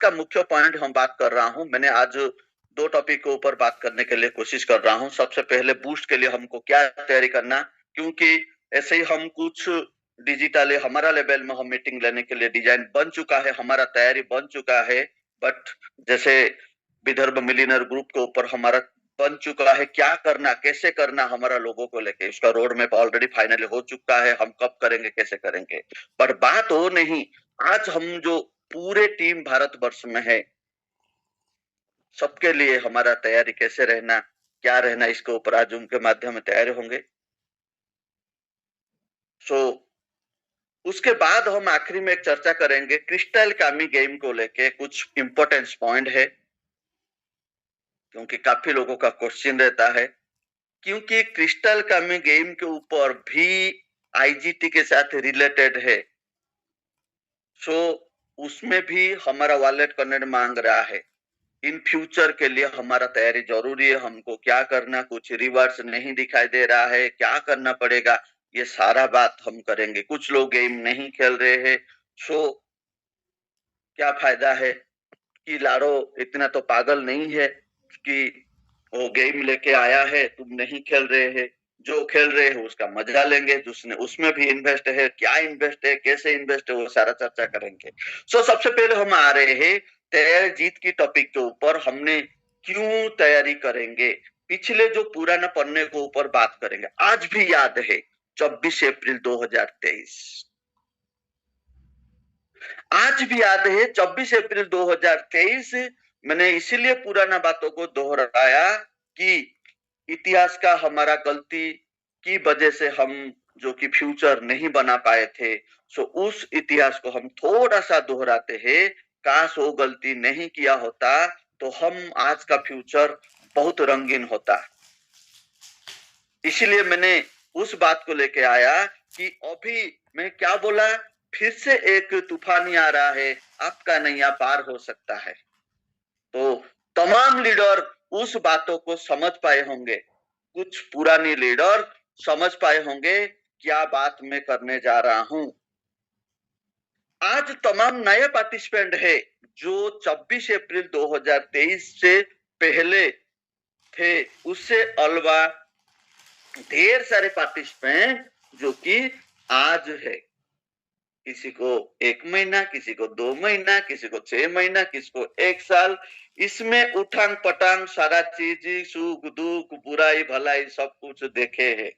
का मुख्य पॉइंट हम बात कर रहा हूँ। मैंने आज दो टॉपिक के ऊपर बात करने के लिए कोशिश कर रहा हूँ। सबसे पहले बूस्ट के लिए हमको क्या तैयारी करना, क्योंकि ऐसे ही हम कुछ डिजिटल हमारा लेवल में हम मीटिंग लेने के लिए डिजाइन बन चुका है, हमारा तैयारी बन चुका है। बट जैसे विदर्भ मिलियनर ग्रुप के ऊपर हमारा बन चुका है, क्या करना कैसे करना हमारा लोगों को लेके, उसका रोड मैप ऑलरेडी फाइनल हो चुका है, हम कब करेंगे कैसे करेंगे। पर बात वो नहीं, आज हम जो पूरे टीम भारतवर्ष में है, सबके लिए हमारा तैयारी कैसे रहना, क्या रहना, इसके ऊपर आज उनके माध्यम में तैयारी होंगे। सो उसके बाद हम आखिरी में एक चर्चा करेंगे क्रिस्टल कामी गेम को लेके, कुछ इंपॉर्टेंस पॉइंट है, क्योंकि काफी लोगों का क्वेश्चन रहता है, क्योंकि क्रिस्टल कामी गेम के ऊपर भी आईजीटी के साथ रिलेटेड है। सो उसमें भी हमारा वॉलेट कनेक्ट मांग रहा है। इन फ्यूचर के लिए हमारा तैयारी जरूरी है, हमको क्या करना, कुछ रिवर्स नहीं दिखाई दे रहा है, क्या करना पड़ेगा, ये सारा बात हम करेंगे। कुछ लोग गेम नहीं खेल रहे हैं, सो क्या फायदा है कि लारो इतना तो पागल नहीं है कि वो गेम लेके आया है, तुम नहीं खेल रहे हैं। जो खेल रहे हैं उसका मजा लेंगे, जिसने उसमें भी इन्वेस्ट है, क्या इन्वेस्ट है, कैसे इन्वेस्ट है, वो सारा चर्चा करेंगे। सो सबसे पहले हम आ रहे हैं तैयारी जीत की टॉपिक के ऊपर। हमने क्यों तैयारी करेंगे, पिछले जो पुराना पन्ने के ऊपर बात करेंगे। आज भी याद है 24 अप्रैल 2023, आज भी याद है 24 अप्रैल 2023। मैंने इसीलिए पुराना बातों को दोहराया कि इतिहास का हमारा गलती की वजह से हम जो कि फ्यूचर नहीं बना पाए थे, सो उस इतिहास को हम थोड़ा सा दोहराते हैं। काश वो गलती नहीं किया होता तो हम आज का फ्यूचर बहुत रंगीन होता। इसीलिए मैंने उस बात को लेके आया कि अभी मैं क्या बोला, फिर से एक तूफानी आ रहा है, आपका नैया पार हो सकता है। तो तमाम लीडर उस बातों को समझ पाए होंगे, कुछ पुराने लीडर समझ पाए होंगे क्या बात मैं करने जा रहा हूं। आज तमाम नए पार्टिसिपेंट है जो 24 अप्रैल 2023 से पहले थे, उससे अलावा ढेर सारे पार्टिसिपेंट जो कि आज है। किसी को 1 महीना, किसी को 2 महीना, किसी को 6 महीना, किसी को 1 साल। इसमें उठांग पटांग सारा चीज, सुख दुख बुराई भलाई सब कुछ देखे है,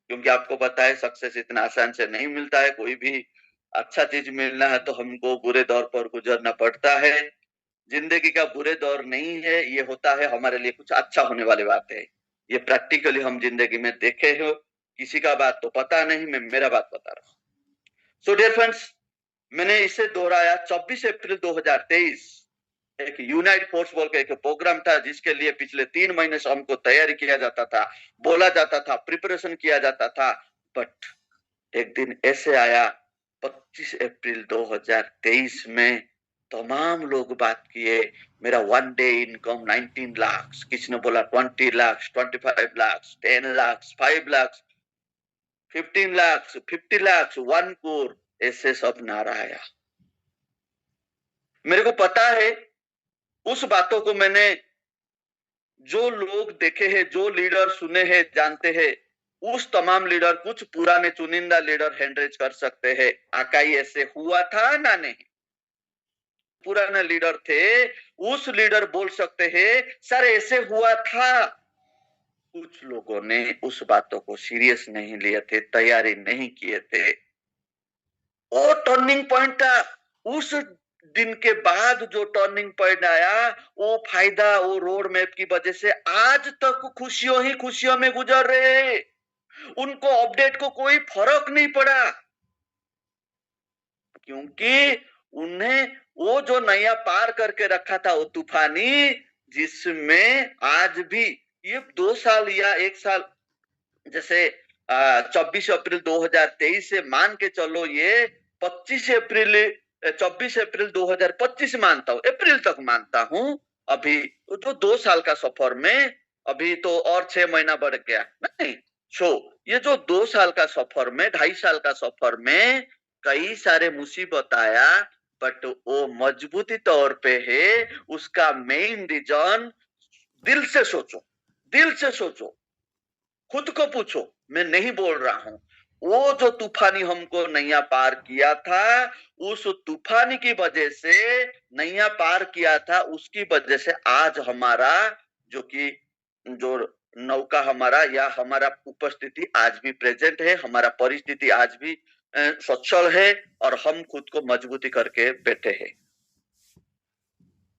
क्योंकि आपको पता है सक्सेस इतना आसान से नहीं मिलता है। कोई भी अच्छा चीज मिलना है तो हमको बुरे दौर पर गुजरना पड़ता है। जिंदगी का बुरे दौर नहीं है, ये होता है हमारे लिए कुछ अच्छा होने वाली बात है। ये प्रैक्टिकली हम जिंदगी में देखे हो, किसी का बात तो पता नहीं, मैं मेरा बात बता रहा हूँ। सो डियर फ्रेंड्स, मैंने इसे दोहराया। 24 अप्रैल 2023 एक यूनाइट फोर्स बोल के एक प्रोग्राम था, जिसके लिए पिछले 3 महीने से हमको तैयारी किया जाता था, बोला जाता था, प्रिपरेशन किया जाता था। बट एक दिन ऐसे आया 25 अप्रैल 2023 में, तमाम लोग बात किए मेरा 1 डे इनकम 19 लाख, किसी ने बोला 20 लाख, 25 लाख, 10 लाख, 5 लाख, 15 लाख, 50 लाख, 1 करोड़, ऐसे सब नारा आया। मेरे को पता है उस बातों को मैंने जो लोग देखे हैं, जो लीडर सुने हैं, जानते हैं, उस तमाम लीडर, कुछ पुराने चुनिंदा लीडर हैंडरेज कर सकते हैं आकाई ऐसे हुआ था ना नहीं। पुराने लीडर थे, उस लीडर बोल सकते हैं सर ऐसे हुआ था। कुछ लोगों ने उस बातों को सीरियस नहीं लिए थे, तैयारी नहीं किए थे। वो टर्निंग पॉइंट था। उस दिन के बाद जो टर्निंग पॉइंट आया, वो फायदा, वो रोड मैप की वजह से आज तक खुशियों ही खुशियों में गुजर रहे हैं। उनको अपडेट को कोई फर्क नहीं पड़ा, क्योंकि उन्हें वो जो नया पार करके रखा था, वो तूफानी, जिसमें आज भी ये 2 साल या 1 साल, जैसे 24 अप्रैल 2023 से मान के चलो, ये 24 अप्रैल 2025 मानता हूं, अप्रैल तक मानता हूं। अभी तो 2 साल का सफर में, अभी तो और 6 महीना बढ़ गया नहीं। सो ये जो 2 साल का सफर में, 2.5 साल का सफर में कई सारे मुसीबत आया, बट वो मजबूती तौर पे है, उसका मेन रीजन दिल से सोचो, दिल से सोचो, खुद को पूछो, मैं नहीं बोल रहा हूं। वो जो तूफानी हमको नैया पार किया था, उस तूफानी की वजह से नैया पार किया था, उसकी वजह से आज हमारा जो कि जो नौका हमारा या हमारा उपस्थिति आज भी प्रेजेंट है, हमारा परिस्थिति आज भी सच्चल है और हम खुद को मजबूती करके बैठे हैं।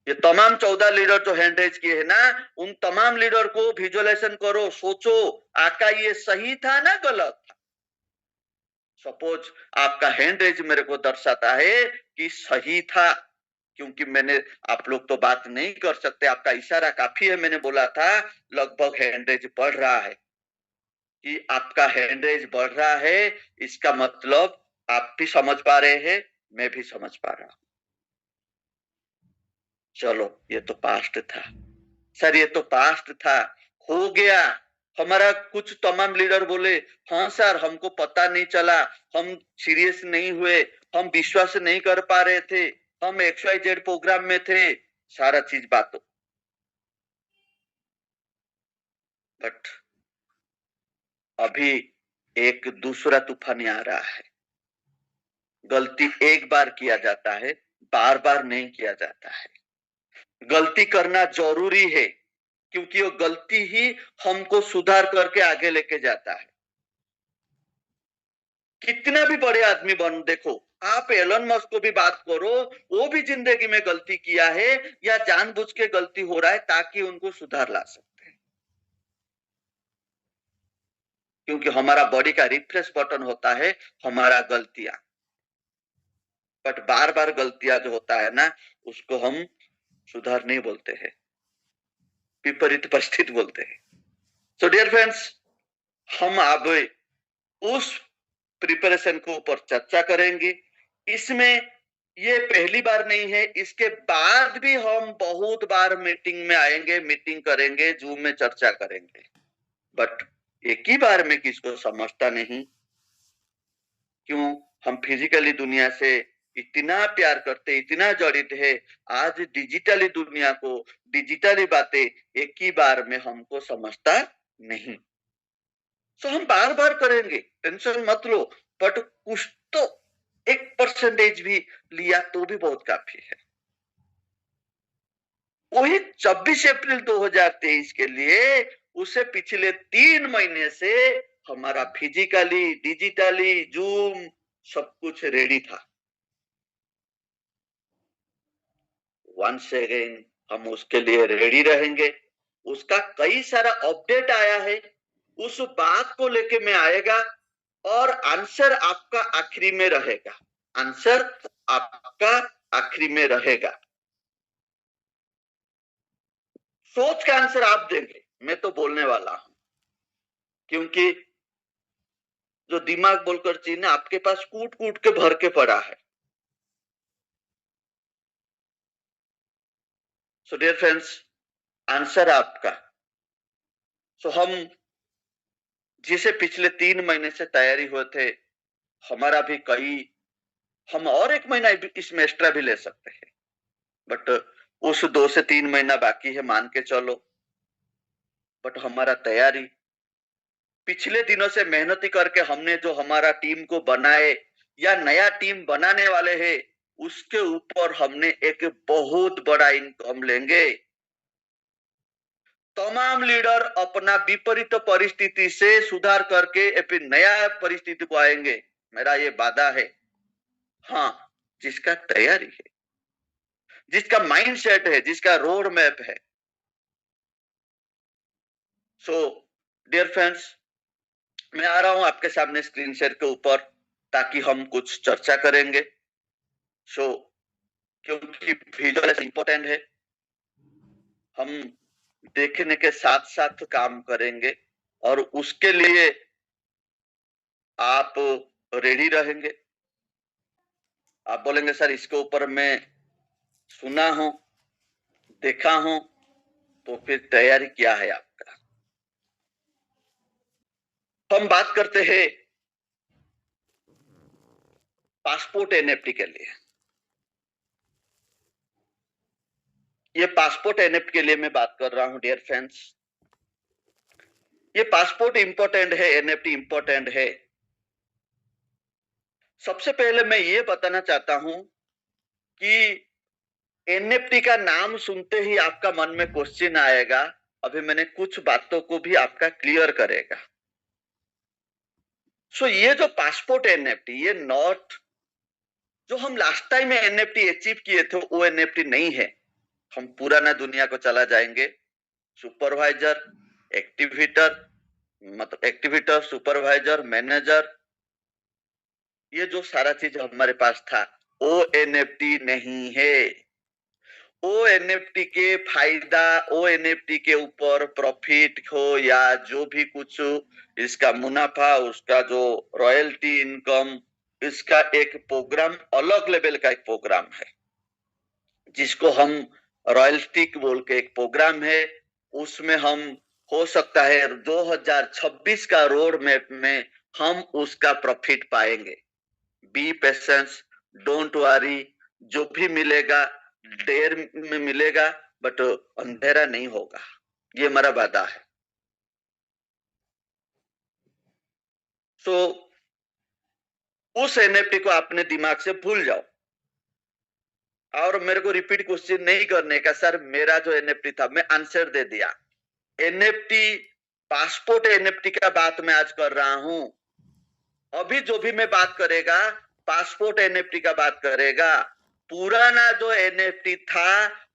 ये तमाम 14 लीडर जो हैंड रेज किए हैं ना, उन तमाम लीडर को विजुअलाइजेशन करो, सोचो, आका ये सही था ना गलत था। सपोज आपका हैंड रेज मेरे को दर्शाता है कि सही था, क्योंकि मैंने, आप लोग तो बात नहीं कर सकते, आपका इशारा काफी है, मैंने बोला था लगभग हैंड रेज बढ़ रहा है, कि आपका हैंड रेज बढ़ रहा है, इसका मतलब आप भी समझ पा रहे हैं, मैं भी समझ पा रहा हूं। चलो ये तो पास्ट था सर, ये तो पास्ट था, हो गया। हमारा कुछ तमाम लीडर बोले हाँ सर हमको पता नहीं चला, हम सीरियस नहीं हुए, हम विश्वास नहीं कर पा रहे थे, हम XYZ प्रोग्राम में थे, सारा चीज बात। बट अभी एक दूसरा तूफान आ रहा है। गलती एक बार किया जाता है, बार बार नहीं किया जाता है। गलती करना जरूरी है, क्योंकि वो गलती ही हमको सुधार करके आगे लेके जाता है। कितना भी बड़े आदमी बन, देखो आप एलन मस्क को भी बात करो, वो भी जिंदगी में गलती किया है या जानबूझ के गलती हो रहा है ताकि उनको सुधार ला सकते हैं। क्योंकि हमारा बॉडी का रिफ्रेश बटन होता है हमारा गलतियां। बट बार बार गलतियां जो होता है ना, उसको हम सुधार नहीं बोलते हैं, विपरीत परिस्थिति बोलते हैं। सो डियर फ्रेंड्स, हम अब उस प्रिपरेशन के ऊपर चर्चा करेंगे। इसमें ये पहली बार नहीं है, इसके बाद भी हम बहुत बार मीटिंग में आएंगे, मीटिंग करेंगे, जूम में चर्चा करेंगे। बट एक ही बार में किसको समझता नहीं, क्यों? हम फिजिकली दुनिया से इतना प्यार करते, इतना जड़ित है, आज डिजिटली दुनिया को, डिजिटली बातें एक ही बार में हमको समझता नहीं। तो हम बार बार करेंगे, टेंशन मत लो, बट कुछ तो 1% भी लिया तो भी बहुत काफी है। वही 26 अप्रैल 2023 के लिए उसे पिछले 3 महीने से हमारा फिजिकली, डिजिटली, जूम सब कुछ रेडी था। वंस अगेन हम उसके लिए रेडी रहेंगे। उसका कई सारा अपडेट आया है, उस बात को लेके मैं आएगा और आंसर आपका आखिरी में रहेगा, आंसर आपका आखिरी में रहेगा। सोच का आंसर आप देंगे, मैं तो बोलने वाला हूं, क्योंकि जो दिमाग बोलकर चीज ना आपके पास कूट कूट के भर के पड़ा है। सो डियर फ्रेंड्स, आंसर आपका। सो हम जिसे पिछले 3 महीने से तैयारी हुए थे, हमारा भी कई, हम और 1 महीना इसमें एक्स्ट्रा भी ले सकते हैं, बट उस 2 से 3 महीना बाकी है मान के चलो। बट हमारा तैयारी पिछले दिनों से मेहनती करके हमने जो हमारा टीम को बनाए या नया टीम बनाने वाले हैं, उसके ऊपर हमने एक बहुत बड़ा इनकम लेंगे। तमाम लीडर अपना विपरीत परिस्थिति से सुधार करके फिर नया परिस्थिति को आएंगे, मेरा ये वादा है। हाँ, जिसका तैयारी है, जिसका माइंड सेट है, जिसका रोड मैप है। सो डियर फ्रेंड्स, मैं आ रहा हूं आपके सामने स्क्रीन शेयर के ऊपर ताकि हम कुछ चर्चा करेंगे। सो क्योंकि विजुअल इंपॉर्टेंट है, हम देखने के साथ साथ काम करेंगे और उसके लिए आप रेडी रहेंगे। आप बोलेंगे सर इसके ऊपर मैं सुना हूं, देखा हूं, तो फिर तैयारी क्या है आपका? हम बात करते हैं पासपोर्ट NFT के लिए। ये पासपोर्ट एनएफटी के लिए मैं बात कर रहा हूं डियर फ्रेंड्स। ये पासपोर्ट इंपॉर्टेंट है, एनएफटी इंपॉर्टेंट है। सबसे पहले मैं ये बताना चाहता हूं कि एनएफटी का नाम सुनते ही आपका मन में क्वेश्चन आएगा। अभी मैंने कुछ बातों को भी आपका क्लियर करेगा। ये जो पासपोर्ट एनएफटी, ये नॉट जो हम लास्ट टाइम में एनएफटी अचीव किए थे वो एनएफटी नहीं है। हम पुराना दुनिया को चला जाएंगे। सुपरवाइजर, एक्टिवेटर, मतलब एक्टिवेटर, सुपरवाइजर, मैनेजर, ये जो सारा चीज हमारे पास था वो एनएफटी नहीं है। ओ एनएफटी के फायदा, ओ एनएफटी के ऊपर प्रॉफिट हो या जो भी कुछ इसका मुनाफा, उसका जो रॉयल्टी इनकम, इसका एक प्रोग्राम, अलग लेवल का एक प्रोग्राम है जिसको हम रॉयल्टी बोल के एक प्रोग्राम है। उसमें हम हो सकता है 2026 का रोड मैप में हम उसका प्रॉफिट पाएंगे। बी पेशेंस, डोंट वरी, जो भी मिलेगा देर में मिलेगा, बट अंधेरा नहीं होगा, ये हमारा वादा है। सो उस एनएफटी को अपने दिमाग से भूल जाओ और मेरे को रिपीट क्वेश्चन नहीं करने का। सर मेरा जो एनएफटी था, मैं आंसर दे दिया। एनएफटी, पासपोर्ट एनएफटी का बात मैं आज कर रहा हूं। अभी जो भी मैं बात करेगा पासपोर्ट एनएफटी का बात करेगा। पुराना जो एनएफटी था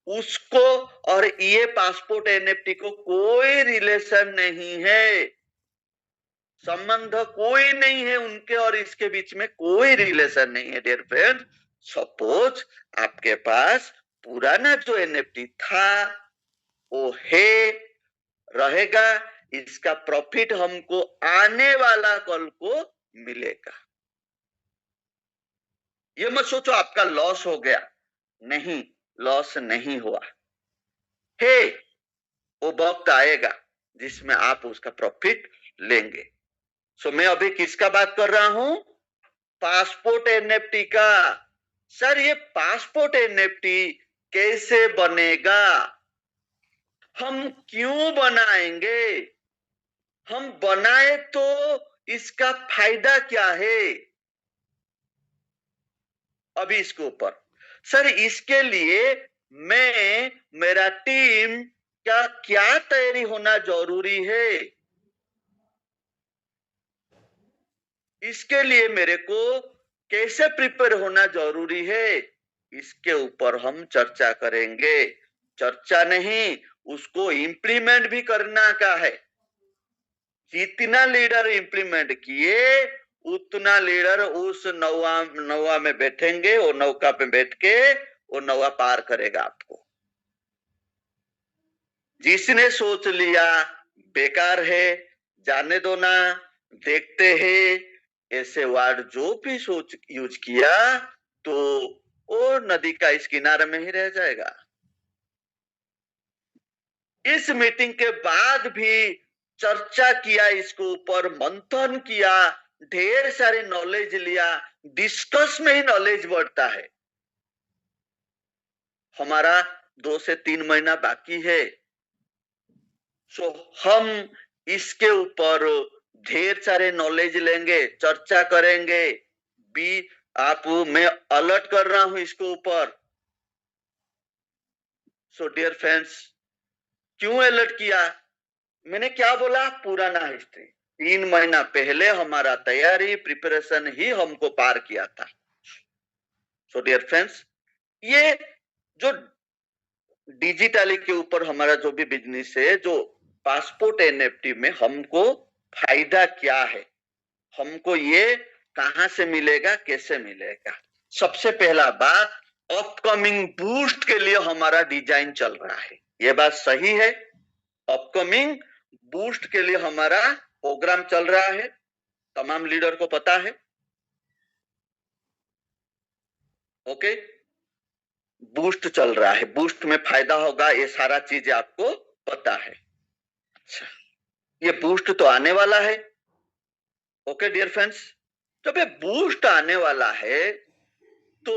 उसको और ये पासपोर्ट एनएफटी को कोई रिलेशन नहीं है, संबंध कोई नहीं है उनके और इसके बीच में कोई रिलेशन नहीं है डियर फ्रेंड। सपोज आपके पास पुराना जो एनएफटी था वो है, रहेगा, इसका प्रॉफिट हमको आने वाला कल को मिलेगा। ये मत सोचो आपका लॉस हो गया, नहीं, लॉस नहीं हुआ है। वो वक्त आएगा जिसमें आप उसका प्रॉफिट लेंगे। मैं अभी किसका बात कर रहा हूं? पासपोर्ट एनएफटी का। सर ये पासपोर्ट एनएफटी कैसे बनेगा, हम क्यों बनाएंगे, हम बनाए तो इसका फायदा क्या है? अभी इसके ऊपर सर, इसके लिए मैं, मेरा टीम क्या क्या तैयारी होना जरूरी है, इसके लिए मेरे को कैसे प्रिपेयर होना जरूरी है, इसके ऊपर हम चर्चा करेंगे। चर्चा नहीं, उसको इंप्लीमेंट भी करना का है। जितना लीडर इंप्लीमेंट किए उतना लीडर उस नौवा में बैठेंगे, वो नौका पे बैठ के वो नौवा पार करेगा आपको। जिसने सोच लिया बेकार है, जाने दो ना, देखते हैं, ऐसे वर्ड जो भी सोच यूज किया तो वो नदी का इस किनारे में ही रह जाएगा। इस मीटिंग के बाद भी चर्चा किया, इसके ऊपर मंथन किया, ढेर सारी नॉलेज लिया। डिस्कस में ही नॉलेज बढ़ता है। हमारा 2 से 3 महीना बाकी है। हम इसके ऊपर ढेर सारे नॉलेज लेंगे, चर्चा करेंगे। बी आप, मैं अलर्ट कर रहा हूं इसके ऊपर। डियर फ्रेंड्स, क्यों अलर्ट किया? मैंने क्या बोला? पुराना हिस्ट्री 3 महीना पहले हमारा तैयारी, प्रिपरेशन ही हमको पार किया था। डियर फ्रेंड्स, ये जो डिजिटली के ऊपर हमारा जो भी बिजनेस है, जो पासपोर्ट एनएफटी में हमको फायदा क्या है, हमको ये कहां से मिलेगा, कैसे मिलेगा? सबसे पहला बात, अपकमिंग बूस्ट के लिए हमारा डिजाइन चल रहा है। ये बात सही है, अपकमिंग बूस्ट के लिए हमारा प्रोग्राम चल रहा है, तमाम लीडर को पता है। ओके, बूस्ट चल रहा है, बूस्ट में फायदा होगा, ये सारा चीज आपको पता है। अच्छा, ये बूस्ट तो आने वाला है। ओके डियर फ्रेंड्स, जब ये बूस्ट आने वाला है तो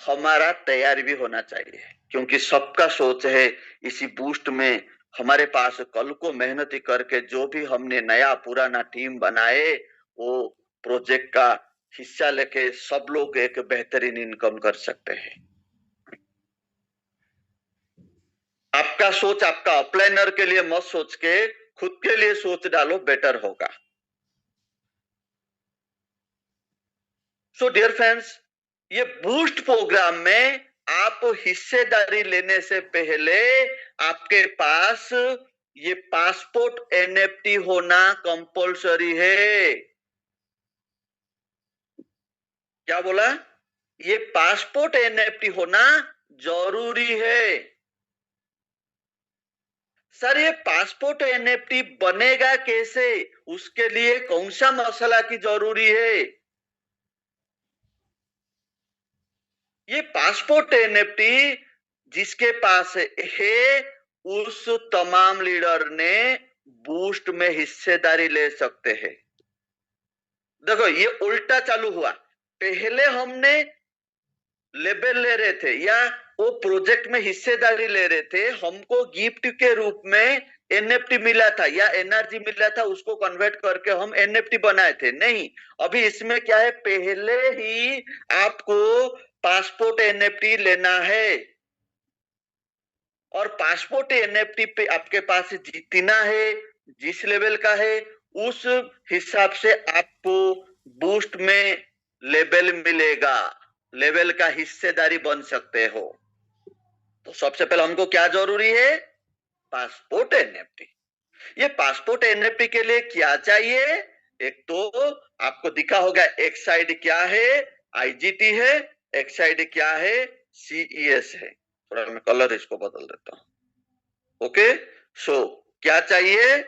हमारा तैयारी भी होना चाहिए। क्योंकि सबका सोच है इसी बूस्ट में हमारे पास कल को मेहनत करके जो भी हमने नया पुराना टीम बनाए वो प्रोजेक्ट का हिस्सा लेके सब लोग एक बेहतरीन इनकम कर सकते हैं। आपका सोच आपका अपलाइनर के लिए मत सोच के खुद के लिए सोच डालो, बेटर होगा। सो डियर फ्रेंड्स, ये बूस्ट प्रोग्राम में आप हिस्सेदारी लेने से पहले आपके पास ये पासपोर्ट एनएफटी होना कंपलसरी है। क्या बोला? ये पासपोर्ट एनएफटी होना जरूरी है। सर ये पासपोर्ट एनएफटी बनेगा कैसे? उसके लिए कौन सा मसला की जरूरी है? ये पासपोर्ट एनएफटी जिसके पास है उस तमाम लीडर ने बूस्ट में हिस्सेदारी ले सकते हैं। देखो ये उल्टा चालू हुआ। पहले हमने लेबल ले रहे थे या वो प्रोजेक्ट में हिस्सेदारी ले रहे थे, हमको गिफ्ट के रूप में एनएफटी मिला था या एनआरजी मिला था, उसको कन्वर्ट करके हम एनएफटी बनाए थे। नहीं, अभी इसमें क्या है, पहले ही आपको पासपोर्ट एनएफटी लेना है और पासपोर्ट एनएफटी पे आपके पास जितना है, जिस लेवल का है, उस हिसाब से आपको बूस्ट में लेवल मिलेगा, लेवल का हिस्सेदारी बन सकते हो। तो सबसे पहले हमको क्या जरूरी है? Passport NFT. ये पासपोर्ट एनएफटी के लिए क्या चाहिए? एक तो आपको दिखा होगा एक साइड क्या है, आईजीटी है, एक साइड क्या है, सीईएस है। थोड़ा मैं कलर इसको बदल देता हूं। ओके, सो क्या चाहिए?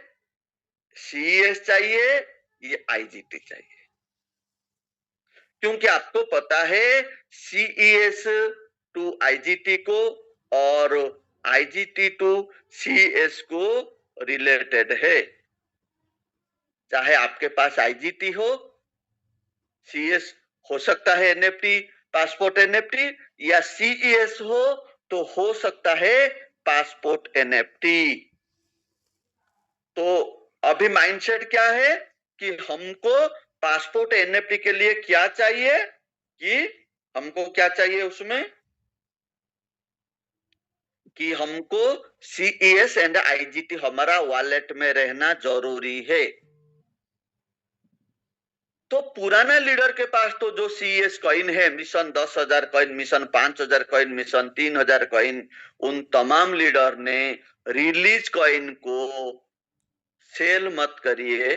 सीईएस चाहिए, ये आईजीटी चाहिए। क्योंकि आपको पता है सीईएस टू आईजीटी को और आईजीटी टू सीएस को रिलेटेड है। चाहे आपके पास आईजीटी हो, सीएस हो सकता है एनएफटी, पासपोर्ट एनएफटी, या सीईएस हो तो हो सकता है पासपोर्ट एनएफटी। तो अभी माइंडसेट क्या है कि हमको पासपोर्ट एनएफटी के लिए क्या चाहिए, कि हमको क्या चाहिए उसमें, कि हमको सीईएस एंड आईजीटी हमारा वॉलेट में रहना जरूरी है। तो पुराना लीडर के पास तो जो सीएस कॉइन है, mission 10,000 coin, mission 5,000 coin, mission 3,000 coin, उन तमाम लीडर ने रिलीज कॉइन को सेल मत करिए।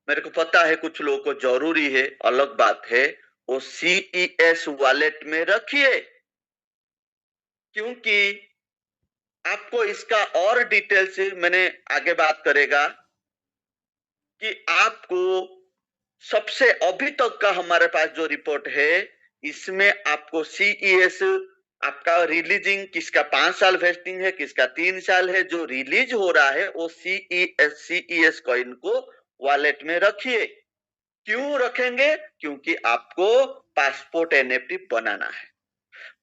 मेरे को पता है कुछ लोगों को जरूरी है, अलग बात है, वो सीईएस वॉलेट में रखिए। क्योंकि आपको इसका और डिटेल से मैंने आगे बात करेगा कि आपको सबसे अभी तक का हमारे पास जो रिपोर्ट है, इसमें आपको सीईएस आपका रिलीजिंग, किसका 5 साल वेस्टिंग है, किसका 3 साल है, जो रिलीज हो रहा है वो सीईएस कॉइन को वॉलेट में रखिए। क्यों रखेंगे? क्योंकि आपको पासपोर्ट एनएफटी बनाना है।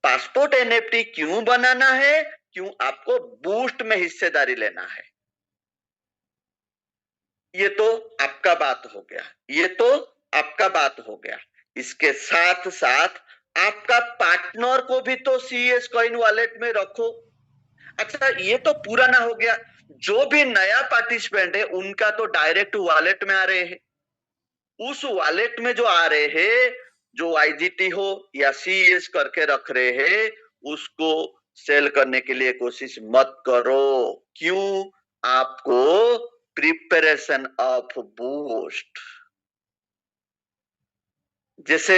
पासपोर्ट एनएफटी क्यों बनाना है? क्यों आपको बूस्ट में हिस्सेदारी लेना है। ये तो आपका बात हो गया, ये तो आपका बात हो गया। इसके साथ साथ आपका पार्टनर को भी तो सीएस कॉइन वॉलेट में रखो। अच्छा, ये तो पूरा ना हो गया, जो भी नया पार्टिसिपेंट है उनका तो डायरेक्ट वॉलेट में आ रहे हैं। उस वॉलेट में जो आ रहे हैं, जो आईजीटी हो या सीएस करके रख रहे हैं, उसको सेल करने के लिए कोशिश मत करो। क्यों? आपको प्रिपरेशन ऑफ बूस्ट, जैसे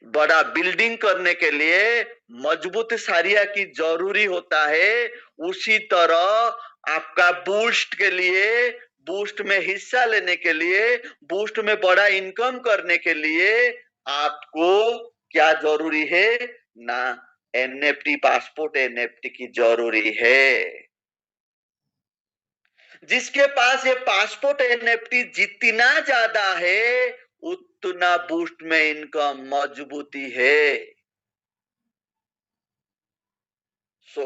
बड़ा बिल्डिंग करने के लिए मजबूत सरिया की जरूरी होता है, उसी तरह आपका बूस्ट के लिए, बूस्ट में हिस्सा लेने के लिए, बूस्ट में बड़ा इनकम करने के लिए आपको क्या जरूरी है ना? एनएफटी, पासपोर्ट एनएफटी की जरूरी है। जिसके पास ये पासपोर्ट एनएफटी जितना ज्यादा है उतना बूस्ट में इनकम मजबूती है। सो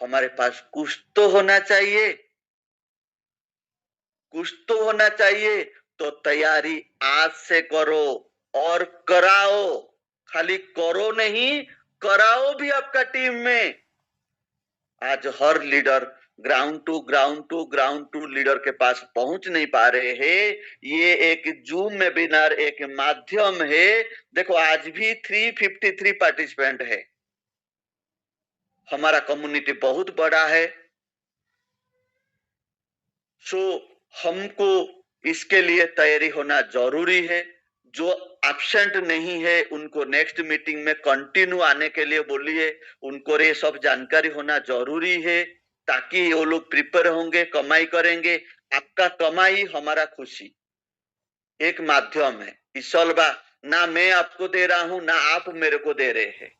हमारे पास कुछ तो होना चाहिए, कुछ तो होना चाहिए। तो तैयारी आज से करो और कराओ, खाली करो नहीं, कराओ भी आपका टीम में। आज हर लीडर ग्राउंड टू लीडर के पास पहुंच नहीं पा रहे हैं। ये एक जूम वेबिनार एक माध्यम है। देखो आज भी 353 पार्टिसिपेंट है। हमारा कम्युनिटी बहुत बड़ा है। सो हमको इसके लिए तैयारी होना जरूरी है। जो एब्सेंट नहीं है उनको नेक्स्ट मीटिंग में कंटिन्यू आने के लिए बोलिए। उनको ये सब जानकारी होना जरूरी है ताकि वो लोग प्रिपेयर होंगे, कमाई करेंगे। आपका कमाई हमारा खुशी एक माध्यम है। इसलबा ना मैं आपको दे रहा हूं ना आप मेरे को दे रहे हैं,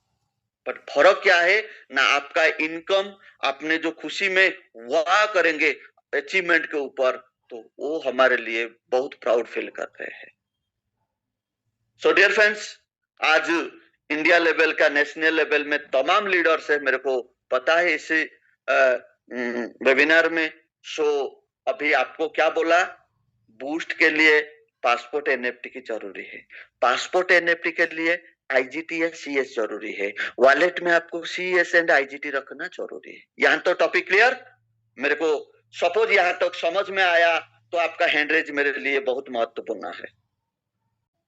पर फर्क क्या है ना आपका इनकम आपने जो खुशी में वाह करेंगे अचीवमेंट के ऊपर, तो वो हमारे लिए बहुत प्राउड फील कर रहे हैं। सो डियर फ्रेंड्स, आज इंडिया लेवल का नेशनल लेवल में तमाम लीडर्स है, मेरे को पता है इस वेबिनार में। सो अभी आपको क्या बोला, बूस्ट के लिए पासपोर्ट एनएफटी की जरूरी है। पासपोर्ट एनएफटी के लिए आईजीटी या सीएस जरूरी है। वॉलेट में आपको सीएस एंड आईजीटी रखना जरूरी है। यहां तो टॉपिक क्लियर? मेरे को सपोज यहां तक समझ में आया तो आपका हैंड रेज मेरे लिए बहुत महत्वपूर्ण है।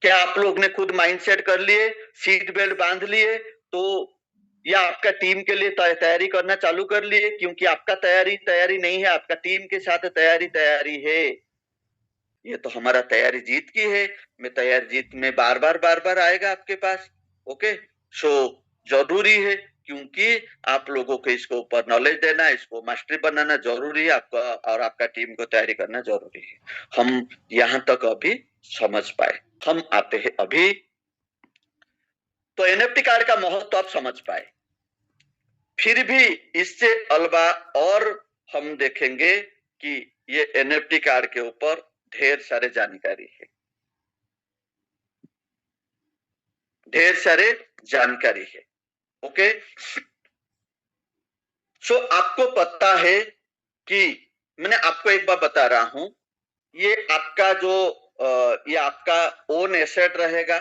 क्या आप लोग ने खुद माइंडसेट कर लिए, सीट बेल्ट बांध लिए, तो या आपका टीम के लिए तैयारी करना चालू कर लिए? क्योंकि आपका तैयारी नहीं है, आपका टीम के साथ तैयारी है। ये तो हमारा तैयारी जीत की है। मैं तैयारी जीत में बार बार आएगा आपके पास। ओके, सो जरूरी है क्योंकि आप लोगों को इसको ऊपर नॉलेज देना, इसको मास्टरी बनाना जरूरी है आपका, और आपका टीम को तैयारी करना जरूरी है। हम यहां तक अभी समझ पाए। हम आते हैं अभी तो एनएफटी कार्ड का महत्व आप समझ पाए। फिर भी इससे अलावा और हम देखेंगे कि ये एनएफटी कार्ड के ऊपर ढेर सारे जानकारी है, ढेर सारे जानकारी है। ओके, सो आपको पता है कि मैंने आपको एक बार बता रहा हूं, ये आपका जो ये आपका ओन एसेट रहेगा।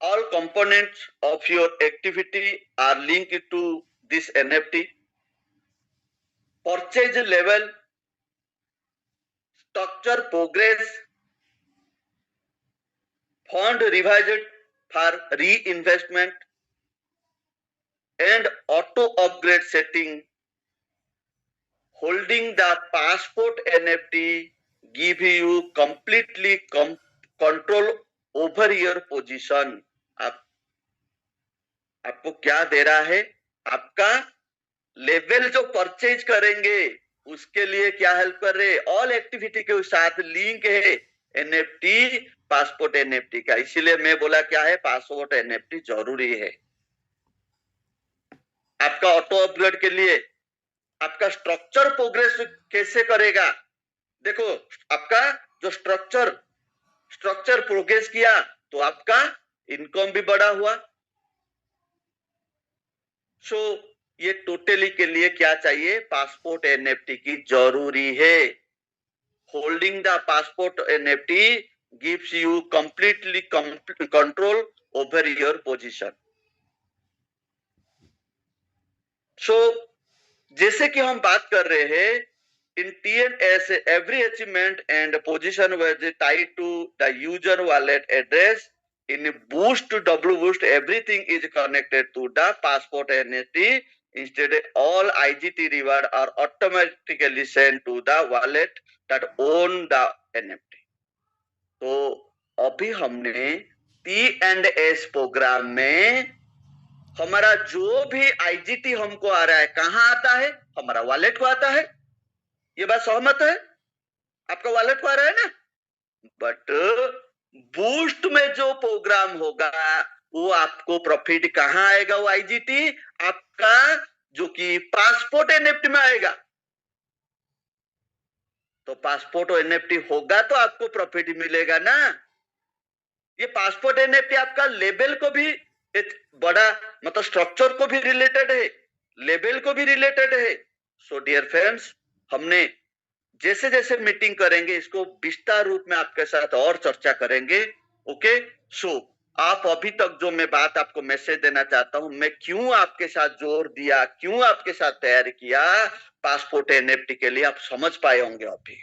All components of your activity are linked to this NFT. Purchase level, structure progress, fund revised for reinvestment, and auto upgrade setting. Holding the passport NFT give you completely control over your position. आपको क्या दे रहा है? आपका level जो purchase करेंगे उसके लिए क्या हेल्प कर रहे? ऑल एक्टिविटी के साथ लिंक है एनएफटी, पासपोर्ट एनएफटी का। इसीलिए मैं बोला क्या है, पासपोर्ट एनएफटी जरूरी है। आपका ऑटो अपग्रेड के लिए आपका स्ट्रक्चर प्रोग्रेस कैसे करेगा? देखो आपका जो स्ट्रक्चर प्रोग्रेस किया तो आपका इनकम भी बड़ा हुआ। सो ये टोटली के लिए क्या चाहिए? पासपोर्ट एनएफटी की जरूरी है। Holding the passport NFT gives you completely control over your position. So जैसे कि हम बात कर रहे हैं, in TNS every achievement and position was tied to the user wallet address. In Boost to WBoost, everything is connected to the passport NFT. Instead, all IGT reward are automatically sent to the wallet that own the NFT. तो अभी हमने T&S programme में हमारा जो भी IGT हमको आ रहा है कहां आता है? हमारा वॉलेट को आता है। ये बात सहमत है? आपका वॉलेट को आ रहा है ना? बट बूस्ट में जो प्रोग्राम होगा वो आपको प्रॉफिट कहां आएगा? वो आईजीटी आपका जो कि पासपोर्ट एनएफटी में आएगा। तो पासपोर्ट एनएफटी होगा तो आपको प्रॉफिट मिलेगा ना। ये पासपोर्ट एनएफटी आपका लेवल को भी एक बड़ा मतलब स्ट्रक्चर को भी रिलेटेड है। लेवल को भी रिलेटेड है। सो डियर फ्रेंड्स, हमने जैसे जैसे मीटिंग करेंगे इसको विस्तार रूप में आपके साथ और चर्चा करेंगे। ओके, सो आप अभी तक जो मैं बात आपको मैसेज देना चाहता हूं, मैं क्यों आपके साथ जोर दिया, क्यों आपके साथ तैयारी किया पासपोर्ट एनएफटी के लिए, आप समझ पाए होंगे। अभी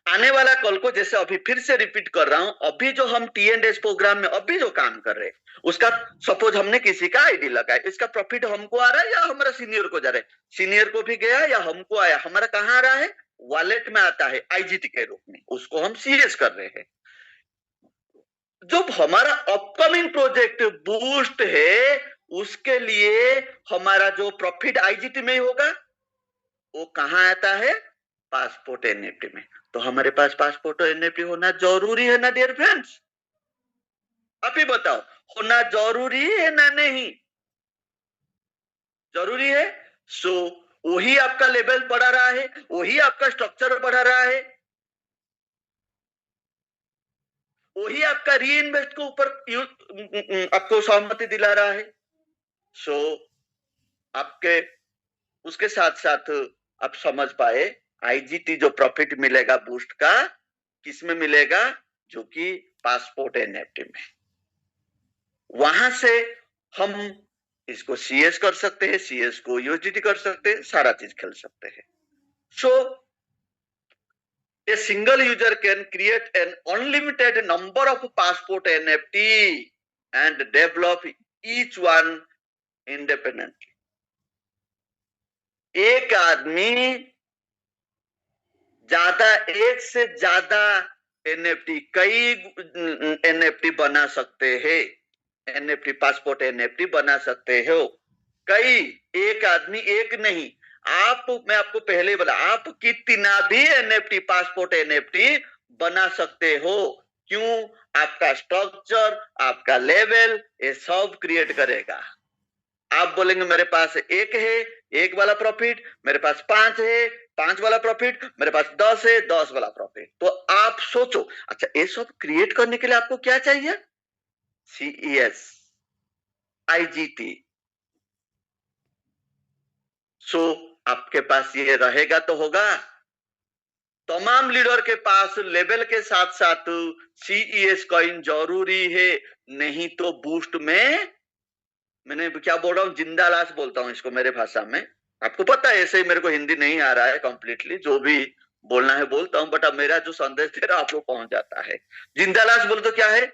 आने वाला कल को जैसे अभी फिर से रिपीट कर रहा हूं, अभी जो हम टी&एस प्रोग्राम में अभी जो काम कर रहे हैं उसका सपोज हमने किसी का आईडी लगाया, इसका प्रॉफिट हमको आ रहा है या हमारा सीनियर को जा रहा है, सीनियर को भी गया या हमको आया, हमारा कहाँ आ रहा है, वॉलेट में आता है आईजीटी के रूप में, उसको हम सीएस कर रहे हैं। जो हमारा अपकमिंग प्रोजेक्ट बूस्ट है उसके लिए हमारा जो प्रॉफिट आईजीटी में होगा वो कहाँ आता है, पासपोर्ट एनएफटी में। तो हमारे पास पासपोर्ट एनएफटी होना जरूरी है ना डियर फ्रेंड्स, आप ही बताओ, होना जरूरी है ना नहीं, जरूरी है। सो वही आपका लेवल बढ़ा रहा है, वही आपका स्ट्रक्चर बढ़ा रहा है, वही आपका री इन्वेस्ट के ऊपर आपको सहमति दिला रहा है। सो आपके उसके साथ साथ आप समझ पाए आईजीटी जो प्रॉफिट मिलेगा बूस्ट का किसमें मिलेगा, जो कि पासपोर्ट एनएफटी में, वहां से हम इसको सीएस कर सकते हैं, सीएस को यूएसडीटी कर सकते हैं, सारा चीज खेल सकते हैं। सो a single user can create an unlimited number of passport NFT and develop each one independently. एक आदमी ज्यादा, एक से ज्यादा एनएफटी, कई एनएफटी बना सकते हैं, एनएफटी पासपोर्ट एनएफटी बना सकते हो कई, एक आदमी एक नहीं, आप, मैं आपको पहले बोला आप कितना भी एनएफटी पासपोर्ट एनएफटी बना सकते हो। क्यों, आपका स्ट्रक्चर, आपका लेवल ये सब क्रिएट करेगा। आप बोलेंगे मेरे पास एक है, एक वाला प्रॉफिट, मेरे पास 5 है, 5 वाला प्रॉफिट, मेरे पास 10 है, 10 वाला प्रॉफिट। तो आप सोचो, अच्छा ये सब क्रिएट करने के लिए आपको क्या चाहिए, सीईएस, आईजीटी। सो आपके पास ये रहेगा तो होगा, तमाम लीडर के पास लेवल के साथ साथ सीईएस कॉइन जरूरी है, नहीं तो बूस्ट में, मैंने क्या बोल रहा हूँ, जिंदा लाश बोलता हूँ इसको मेरे भाषा में, आपको पता है ऐसे ही मेरे को हिंदी नहीं आ रहा है कंप्लीटली, जो भी बोलना है बोलता हूँ, बट अब मेरा जो संदेश है आप लोग पहुंच जाता है। जिंदा लाश बोल तो क्या है,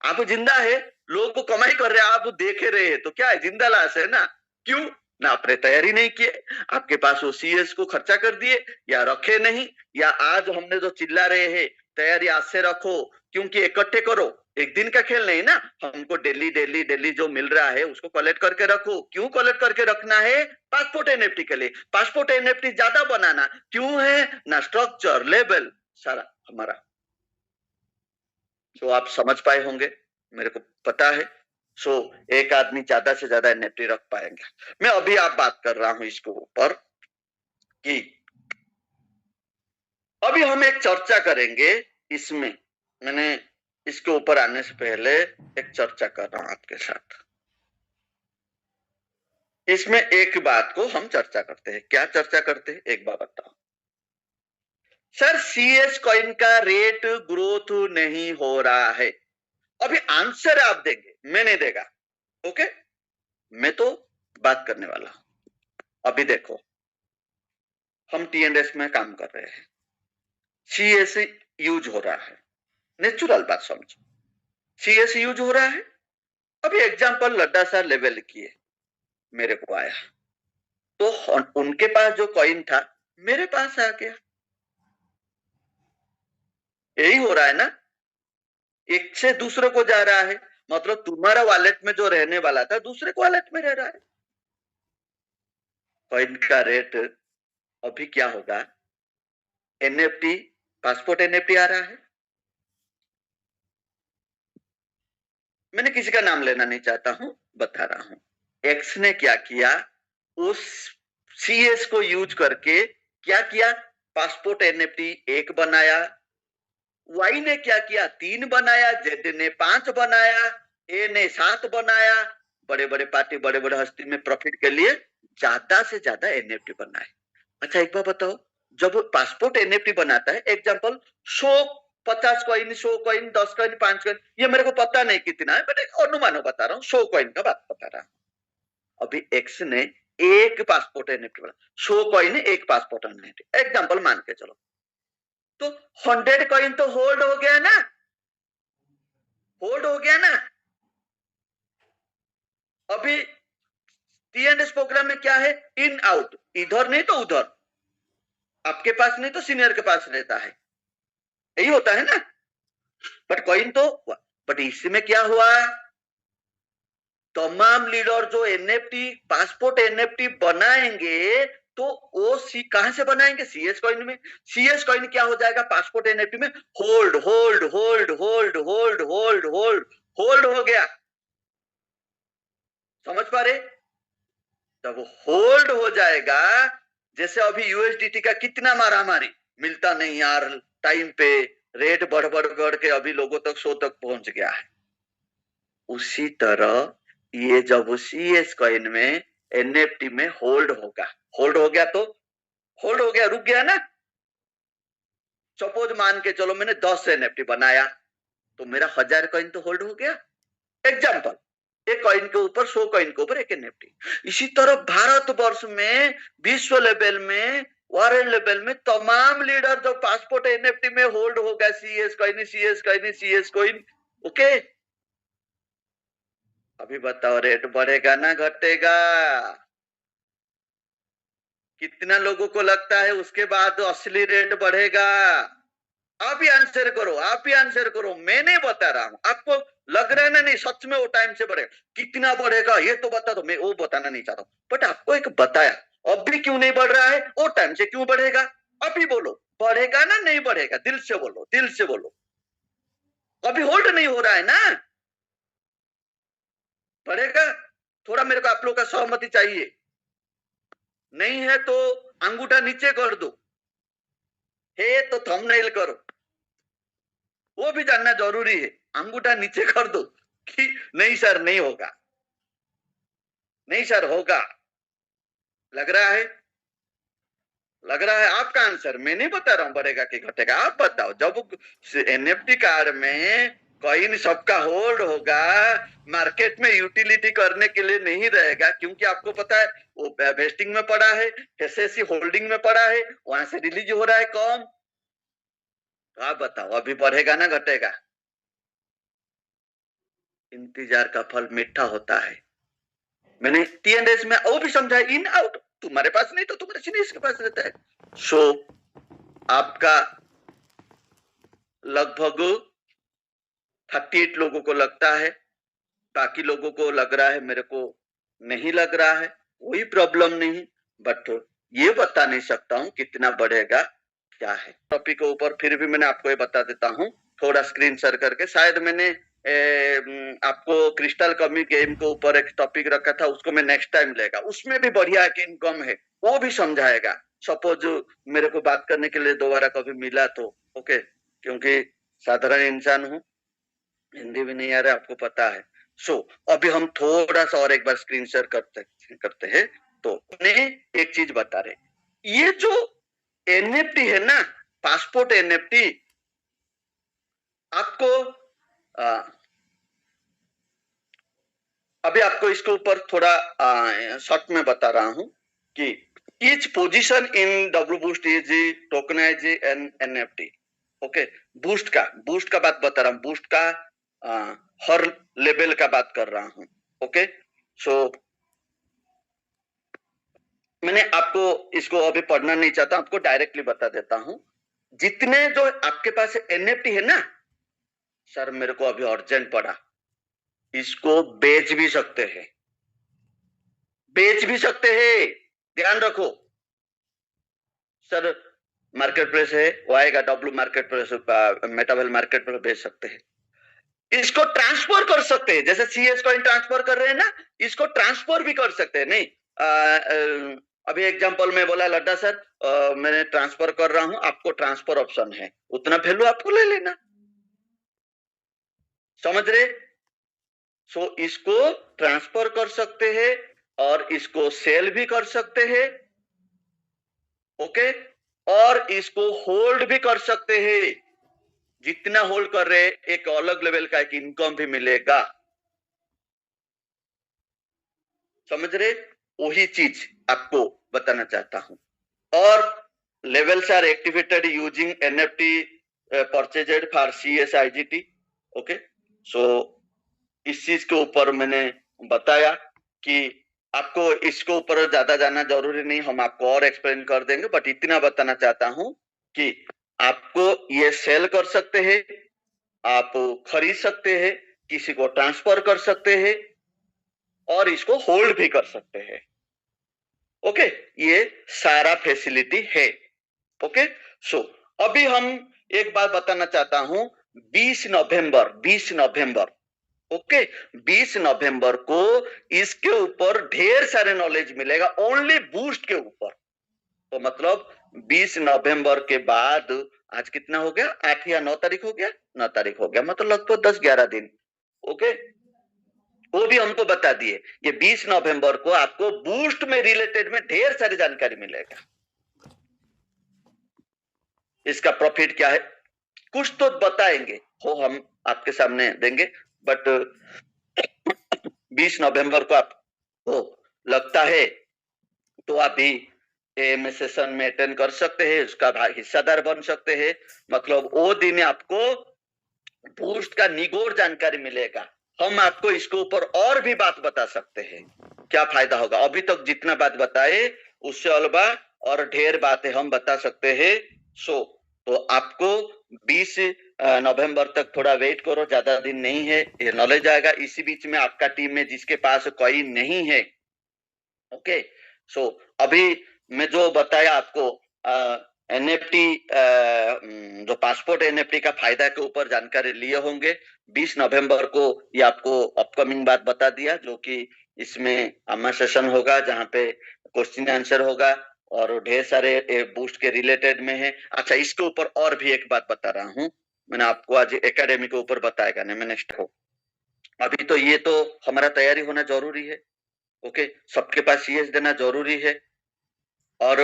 आप जिंदा है, लोग को कमाई कर रहे हैं, आप देखे रहे हैं, तो क्या है, जिंदा लाश है ना। क्यों ना, आपने तैयारी नहीं किए, आपके पास वो सीएस को खर्चा कर दिए या रखे नहीं, या आज हमने जो चिल्ला रहे हैं तैयारी आज से रखो, क्योंकि इकट्ठे करो, एक दिन का खेल नहीं ना, हमको डेली डेली डेली जो मिल रहा है उसको कलेक्ट करके रखो। क्यों कलेक्ट करके रखना है, पासपोर्ट एनएफटी के लिए, पासपोर्ट एनएफटी ज्यादा बनाना क्यों है ना, स्ट्रक्चर लेवल सारा हमारा। तो आप समझ पाए होंगे, मेरे को पता है। सो एक आदमी ज्यादा से ज्यादा एनएफटी रख पाएंगे। मैं अभी आप बात कर रहा हूं इसके ऊपर कि अभी हम एक चर्चा करेंगे इसमें, मैंने इसके ऊपर आने से पहले एक चर्चा कर रहा हूं आपके साथ। इसमें एक बात को हम चर्चा करते हैं, क्या चर्चा करते हैं एक बात बताओ सर, सीएस कॉइन का रेट ग्रोथ नहीं हो रहा है। अभी आंसर आप देंगे, मैं नहीं देगा, ओके, मैं तो बात करने वाला हूं। अभी देखो हम टी&एस में काम कर रहे हैं, सीएस यूज हो रहा है, नेचुरल बात समझो, सीएस यूज हो रहा है। अभी एग्जांपल लड्डा सर लेवल किए, मेरे को आया, तो उनके पास जो कॉइन था मेरे पास आ गया, यही हो रहा है ना, एक से दूसरे को जा रहा है, मतलब तुम्हारा वॉलेट में जो रहने वाला था दूसरे को वॉलेट में रह रहा है। कॉइन का रेट अभी क्या होगा, एनएफटी पासपोर्ट एनएफटी आ रहा है, मैंने किसी का नाम लेना नहीं चाहता हूं, बता रहा हूं। एक्स ने क्या किया, उस सीएस को यूज करके क्या किया, पासपोर्ट एनएफटी 1 बनाया, वाई ने क्या किया 3 बनाया, जेड ने 5 बनाया, ए ने 7 बनाया, बड़े बड़े पार्टी, बड़े बड़े हस्ती में प्रॉफिट के लिए ज्यादा से ज्यादा एनएफटी बनाए। अच्छा एक बार बताओ, जब पासपोर्ट एनएफटी बनाता है, example 100, 50 coin, 100 coin, 10 coin, 5 coin, ये मेरे को पता नहीं कितना है, बट अनुमान बता रहा हूँ, 100 कॉइन का बात बता रहा हूँ। अभी एक्स ने एक पासपोर्ट एनएफटी बना, 100 कॉइन एक पासपोर्ट एनएफटी, एग्जांपल मान के चलो, तो 100 कॉइन तो होल्ड हो गया ना, होल्ड हो गया ना। अभी टीएनएस प्रोग्राम में क्या है, इन आउट, इधर नहीं तो उधर, आपके पास नहीं तो सीनियर के पास रहता है, यही होता है ना। बट कॉइन तो, बट इसमें क्या हुआ, तमाम लीडर जो एनएफटी पासपोर्ट एनएफटी बनाएंगे तो वो कहां से बनाएंगे, सीएस कॉइन में। सीएस कॉइन क्या हो जाएगा पासपोर्ट एनएफटी में, hold hold hold hold hold hold hold hold हो गया, समझ पा रहे। जब होल्ड हो जाएगा, जैसे अभी यूएसडीटी का कितना मारामारी, मिलता नहीं यार टाइम पे, रेट बढ़ बढ़ बढ़ के अभी लोगों तक 100 तक पहुंच गया है। उसी तरह ये जब सीएस कॉइन में एनएफटी में होल्ड होगा, होल्ड हो गया तो होल्ड हो गया, रुक गया ना। सपोज मान के चलो मैंने 10 एनएफटी बनाया, तो मेरा 1000 कॉइन तो होल्ड हो गया, एग्जांपल, एक कॉइन के ऊपर 100 कॉइन के ऊपर एक एनएफटी। इसी तरह भारतवर्ष में, विश्व लेवल में, वर्ल्ड लेवल में तमाम लीडर जो पासपोर्ट एनएफटी में होल्ड होगा, CS coin, CS coin, CS coin, okay. अभी बताओ रेट बढ़ेगा ना घटेगा, कितना लोगों को लगता है उसके बाद असली रेट बढ़ेगा। आप ही आंसर करो, आप ही आंसर करो, मैं नहीं बता रहा हूं, आपको लग रहा है ना नहीं सच में वो टाइम से बढ़ेगा, कितना बढ़ेगा ये तो बता दो, मैं वो बताना नहीं चाहता हूं, बट आपको एक बताया, अब भी क्यों नहीं बढ़ रहा है, वो टाइम से क्यों बढ़ेगा, आप ही बोलो, बढ़ेगा ना नहीं बढ़ेगा, दिल से बोलो, दिल से बोलो। अभी होल्ड नहीं हो रहा है ना, बढ़ेगा। थोड़ा मेरे को आप लोग का सहमति चाहिए, नहीं है तो अंगूठा नीचे कर दो, है तो थंबनेल करो, वो भी जानना जरूरी है, अंगूठा नीचे कर दो कि नहीं सर नहीं होगा, नहीं सर होगा। लग रहा है, लग रहा है आपका आंसर, मैं नहीं बता रहा हूं बढ़ेगा कि घटेगा, आप बताओ। जब एनएफटी कार्ड में कॉइन सबका होल्ड होगा, मार्केट में यूटिलिटी करने के लिए नहीं रहेगा, क्योंकि आपको पता है वो वेस्टिंग में पड़ा है, एसएससी होल्डिंग में पड़ा है, वहां से रिलीज हो रहा है कम, तो आप बताओ अभी बढ़ेगा ना घटेगा। इंतजार का फल मीठा होता है, मैंने टीएनएस में वो भी समझा, इन आउट, तुम्हारे पास नहीं तो तुम्हारे सीनियर्स के पास रहता है। सो आपका लगभग 38 लोगों को लगता है, बाकी लोगों को लग रहा है, मेरे को नहीं लग रहा है, कोई प्रॉब्लम नहीं, बट ये बता नहीं सकता हूं कितना बढ़ेगा क्या है। टॉपिक के ऊपर फिर भी मैंने आपको ये बता देता हूं, थोड़ा स्क्रीन शेयर करके, शायद मैंने आपको क्रिस्टल कमी गेम के ऊपर एक टॉपिक रखा था, उसको मैं नेक्स्ट टाइम लेगा, उसमें भी बढ़िया एक इनकम है, वो भी समझाएगा, सपोज मेरे को बात करने के लिए दोबारा कभी मिला तो, ओके, क्योंकि साधारण इंसान हूं, हिंदी भी नहीं आ रहा आपको पता है। सो अभी हम थोड़ा सा और एक बार स्क्रीन शेयर करते हैं, तो ने एक चीज बता रहे, ये जो एनएफटी है ना, पासपोर्ट एनएफटी, आपको अभी आपको इसके ऊपर थोड़ा शॉर्ट में बता रहा हूं कि each position in W boost is tokenise N NFT, okay. Boost का बात बता रहा हूं, बूस्ट का हर लेवल का बात कर रहा हूं, ओके। सो मैंने आपको इसको अभी पढ़ना नहीं चाहता, आपको डायरेक्टली बता देता हूं, जितने जो आपके पास एनएफटी है ना, सर मेरे को अभी अर्जेंट पड़ा, इसको बेच भी सकते हैं, बेच भी सकते हैं, ध्यान रखो सर, मार्केट प्लेस है वो आएगा, डब्ल्यू मार्केट प्लेस, मेटावेल मार्केट प्लेस बेच सकते हैं, इसको ट्रांसफर कर सकते हैं, जैसे सीएस कॉइन ट्रांसफर कर रहे हैं ना, इसको ट्रांसफर भी कर सकते हैं। नहीं अभी एग्जांपल में बोला लड्डा सर मैंने ट्रांसफर कर रहा हूं, आपको ट्रांसफर ऑप्शन है, उतना वैल्यू आपको ले लेना, समझ रहे, सो इसको ट्रांसफर कर सकते हैं और इसको सेल भी कर सकते हैं, ओके, और इसको होल्ड भी कर सकते हैं। जितना होल्ड कर रहे एक अलग लेवल का एक इनकम भी मिलेगा, समझ रहे? वही चीज आपको बताना चाहता हूं। और levels are activated using NFT purchased for CSIGT, okay. So इस चीज के ऊपर मैंने बताया कि आपको इसके ऊपर ज्यादा जाना जरूरी नहीं, हम आपको और एक्सप्लेन कर देंगे, बट इतना बताना चाहता हूं कि आपको ये सेल कर सकते हैं, आप खरीद सकते हैं, किसी को ट्रांसफर कर सकते हैं और इसको होल्ड भी कर सकते हैं, ओके। ये सारा फैसिलिटी है, ओके। सो अभी हम एक बात बताना चाहता हूं, 20 नवंबर ओके, 20 नवंबर को इसके ऊपर ढेर सारे नॉलेज मिलेगा, ओनली बूस्ट के ऊपर। तो मतलब 20 नवंबर के बाद, आज कितना हो गया, 8 या 9 तारीख हो गया, 9 तारीख हो गया, मतलब लगभग 10-11 दिन, ओके। वो भी हमको बता दिए कि 20 नवंबर को आपको बूस्ट में रिलेटेड में ढेर सारी जानकारी मिलेगा। इसका प्रॉफिट क्या है कुछ तो बताएंगे, हो हम आपके सामने देंगे, बट 20 नवंबर को आपको लगता है तो आप भी एएमए सेशन में अटेंड कर सकते हैं, उसका हिस्सेदार बन सकते हैं। मतलब वो दिन आपको बूस्ट का निगोर जानकारी मिलेगा। हम आपको इसके ऊपर और भी बात बता सकते हैं, क्या फायदा होगा। अभी तक जितना बात बताए उससे अलावा और ढेर बातें हम बता सकते हैं। सो तो आपको 20 नवंबर तक थोड़ा वेट करो, ज्यादा दिन नहीं है, ये नॉलेज आएगा। इसी बीच में आपका टीम में जिसके पास कोई नहीं है, ओके, सो अभी मैं जो बताया आपको एनएफटी, जो पासपोर्ट एनएफटी का फायदा के ऊपर जानकारी लिए होंगे। 20 नवंबर को ये आपको अपकमिंग बात बता दिया, जो कि इसमें आमा सेशन होगा जहां पे क्वेश्चन आंसर होगा और ढेर सारे बूस्ट के रिलेटेड में है। अच्छा, इसके ऊपर और भी एक बात बता रहा हूँ, मैंने आपको आज एकेडमी के ऊपर बताएगा नहीं, मैं नेक्स्ट को। अभी तो ये तो हमारा तैयारी होना जरूरी है, ओके, सबके पास सीएस देना जरूरी है। और